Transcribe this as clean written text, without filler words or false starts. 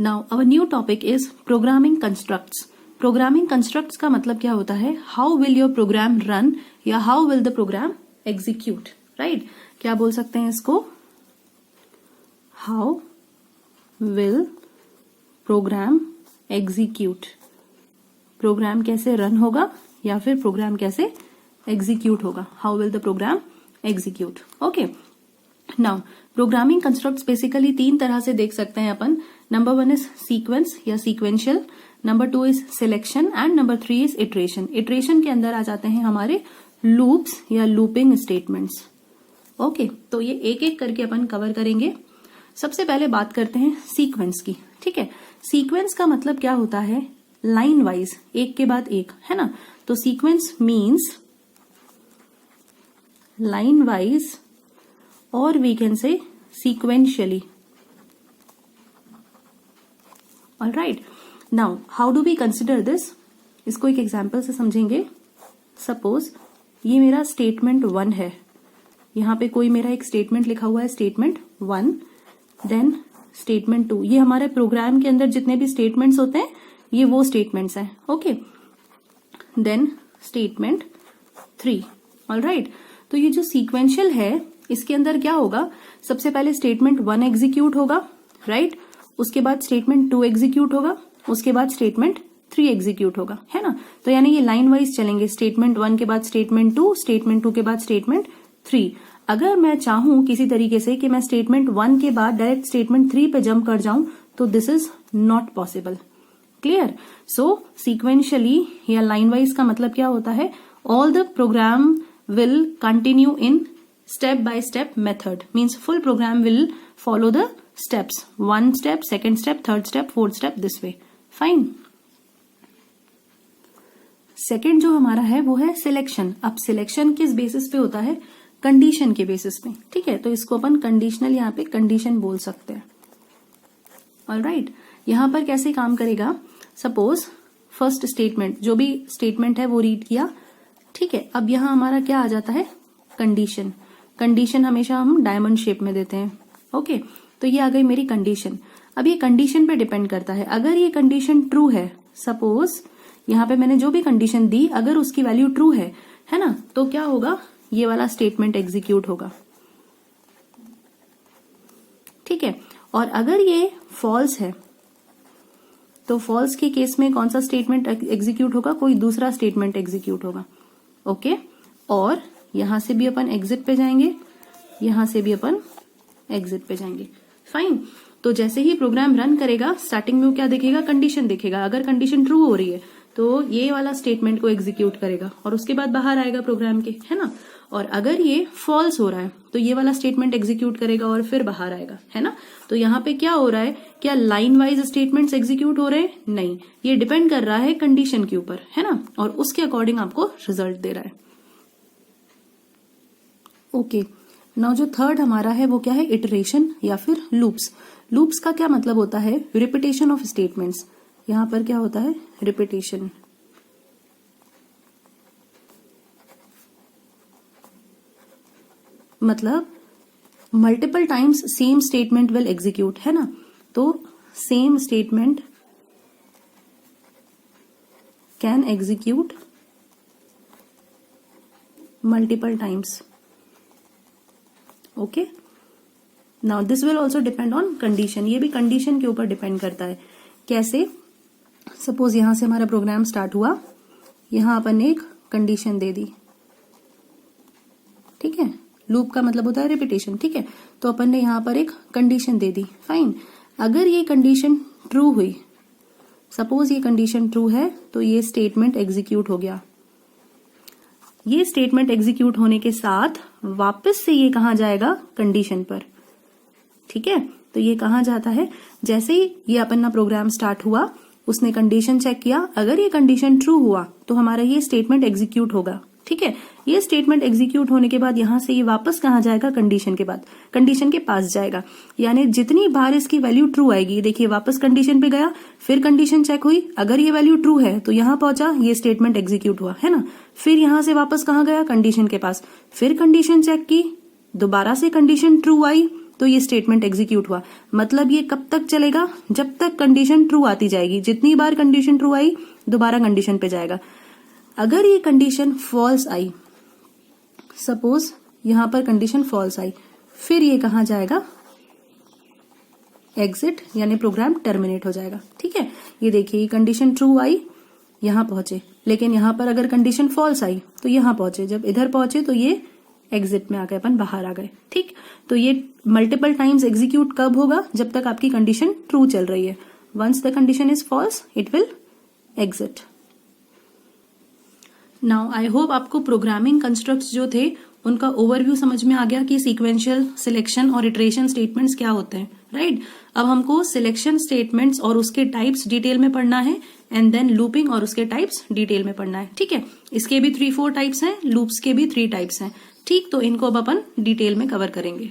Now our new topic is programming constructs. Programming constructs का मतलब क्या होता है, how will your program run या how will the program execute, right. क्या बोल सकते हैं इसको, how will program execute. Program कैसे रन होगा या फिर प्रोग्राम कैसे एग्जीक्यूट होगा, how will the program execute. Okay, now programming constructs basically तीन तरह से देख सकते हैं अपन। नंबर 1 इज सीक्वेंस या sequential, number 2 is selection and number 3 is iteration. Iteration के अंदर आ जाते हैं हमारे लूप्स या लूपिंग स्टेटमेंट्स। ओके, तो ये एक एक करके अपन कवर करेंगे। सबसे पहले बात करते हैं सीक्वेंस की, ठीक है। सीक्वेंस का मतलब क्या होता है, लाइन वाइज, एक के बाद एक, है ना। तो सीक्वेंस मीन्स लाइन वाइज और we can say sequentially. All right. Now, how do we consider this? इसको एक एग्जाम्पल से समझेंगे। सपोज ये मेरा स्टेटमेंट 1 है, यहाँ पे कोई मेरा एक स्टेटमेंट लिखा हुआ है, स्टेटमेंट 1, देन स्टेटमेंट 2। ये हमारे प्रोग्राम के अंदर जितने भी स्टेटमेंट्स होते हैं ये वो स्टेटमेंट्स हैं। Okay, then statement 3। All right, तो ये जो सीक्वेंशियल है इसके अंदर क्या होगा, सबसे पहले स्टेटमेंट 1 एग्जीक्यूट होगा, राइट। उसके बाद स्टेटमेंट 2 एग्जीक्यूट होगा, उसके बाद स्टेटमेंट 3 एग्जीक्यूट होगा, है ना। तो यानी ये लाइन वाइज चलेंगे, स्टेटमेंट 1 के बाद स्टेटमेंट 2, स्टेटमेंट 2 के बाद स्टेटमेंट 3। अगर मैं चाहूं किसी तरीके से कि मैं स्टेटमेंट 1 के बाद डायरेक्ट स्टेटमेंट 3 पे जंप कर जाऊं तो this is not possible. Clear. So sequentially या लाइन वाइज का मतलब क्या होता है, all the program will continue in step by step method, means full program will follow the steps, 1 step, 2nd step, 3rd step, 4th step, this way. Fine. Second जो हमारा है वो है सिलेक्शन। अब सिलेक्शन किस बेसिस पे होता है, कंडीशन के बेसिस पे, ठीक है। तो इसको अपन कंडीशनल, यहाँ पे कंडीशन बोल सकते हैं। ऑलराइट, यहाँ पर कैसे काम करेगा, सपोज फर्स्ट स्टेटमेंट, जो भी स्टेटमेंट है वो रीड किया, ठीक है। अब यहाँ हमारा क्या आ जाता है, कंडीशन। कंडीशन हमेशा हम डायमंड शेप में देते हैं। ओके, तो ये आ गई मेरी कंडीशन। अब ये कंडीशन पे डिपेंड करता है, अगर ये कंडीशन ट्रू है, सपोज यहाँ पे मैंने जो भी कंडीशन दी अगर उसकी वैल्यू ट्रू है ना, तो क्या होगा, ये वाला स्टेटमेंट एग्जीक्यूट होगा, ठीक है। और अगर ये फॉल्स है तो फॉल्स के केस में कौन सा स्टेटमेंट एग्जीक्यूट होगा, कोई दूसरा स्टेटमेंट एग्जीक्यूट होगा। ओके, और यहां से भी अपन एग्जिट पे जाएंगे, यहां से भी अपन एग्जिट पे जाएंगे। फाइन। तो जैसे ही प्रोग्राम रन करेगा स्टार्टिंग में वो क्या देखेगा, कंडीशन देखेगा। अगर कंडीशन ट्रू हो रही है तो ये वाला स्टेटमेंट को एग्जीक्यूट करेगा और उसके बाद बाहर आएगा प्रोग्राम के, है ना। और अगर ये फॉल्स हो रहा है तो ये वाला स्टेटमेंट एग्जीक्यूट करेगा और फिर बाहर आएगा, है ना। तो यहाँ पे क्या हो रहा है, क्या लाइन वाइज स्टेटमेंट्स एग्जीक्यूट हो रहे हैं, नहीं, ये डिपेंड कर रहा है कंडीशन के ऊपर, है ना, और उसके अकॉर्डिंग आपको रिजल्ट दे रहा है। ओके, नाउ जो थर्ड हमारा है वो क्या है, इटरेशन या फिर लूप्स। लूप्स का क्या मतलब होता है, रिपीटेशन ऑफ स्टेटमेंट्स। यहां पर क्या होता है, रिपीटेशन। मतलब multiple times same statement will execute, है ना। तो same statement can execute multiple times. Okay, now this will also depend on condition. ये भी कंडीशन के ऊपर डिपेंड करता है। कैसे, सपोज यहां से हमारा प्रोग्राम स्टार्ट हुआ, यहां अपन ने एक कंडीशन दे दी, ठीक है। लूप का मतलब होता है रिपीटेशन, ठीक है। तो अपन ने यहां पर एक कंडीशन दे दी, फाइन। अगर ये कंडीशन ट्रू हुई, सपोज ये कंडीशन ट्रू है, तो ये स्टेटमेंट एग्जीक्यूट हो गया। ये स्टेटमेंट एग्जीक्यूट होने के साथ वापस से ये कहां जाएगा, कंडीशन पर, ठीक है। तो ये कहां जाता है, जैसे ही ये अपना प्रोग्राम स्टार्ट हुआ उसने कंडीशन चेक किया, अगर ये कंडीशन ट्रू हुआ तो हमारा ये स्टेटमेंट एग्जीक्यूट होगा, ठीक है। ये स्टेटमेंट एग्जीक्यूट होने के बाद यहां से ये वापस कहां जाएगा, कंडीशन के बाद, कंडीशन के पास जाएगा। यानी जितनी बार इसकी वैल्यू ट्रू आएगी, देखिए वापस कंडीशन पे गया, फिर कंडीशन चेक हुई, अगर ये वैल्यू ट्रू है तो यहां पहुंचा, ये स्टेटमेंट एग्जीक्यूट हुआ, है ना। फिर यहां से वापस कहां गया, कंडीशन के पास, फिर कंडीशन चेक की, दोबारा से कंडीशन ट्रू आई, तो ये स्टेटमेंट एग्जीक्यूट हुआ। मतलब ये कब तक चलेगा? जब तक कंडीशन ट्रू आती जाएगी। जितनी बार कंडीशन ट्रू आई दोबारा कंडीशन पे जाएगा। अगर ये कंडीशन फॉल्स आई, सपोज यहां पर कंडीशन फॉल्स आई, फिर ये कहां जाएगा? एग्जिट, यानी प्रोग्राम टर्मिनेट हो जाएगा। ठीक है, ये देखिए कंडीशन ट्रू आई, यहां पहुंचे, लेकिन यहां पर अगर कंडीशन फॉल्स आई तो यहां पहुंचे। जब इधर पहुंचे तो ये एग्जिट में आ गए, अपन बाहर आ गए। ठीक, तो ये मल्टीपल टाइम्स एग्जीक्यूट कब होगा? जब तक आपकी कंडीशन ट्रू चल रही है। Once the condition is false it will exit. Now I hope आपको प्रोग्रामिंग कंस्ट्रक्ट्स जो थे उनका ओवरव्यू समझ में आ गया कि सीक्वेंशियल, सिलेक्शन और इटरेशन स्टेटमेंट्स क्या होते हैं, राइट? अब हमको सिलेक्शन स्टेटमेंट्स और उसके टाइप्स डिटेल में पढ़ना है, एंड देन लूपिंग और उसके टाइप्स डिटेल में पढ़ना है। ठीक है, इसके भी 3-4 टाइप्स हैं, लूप्स के भी 3 टाइप्स हैं। ठीक, तो इनको अब अपन डिटेल में कवर करेंगे।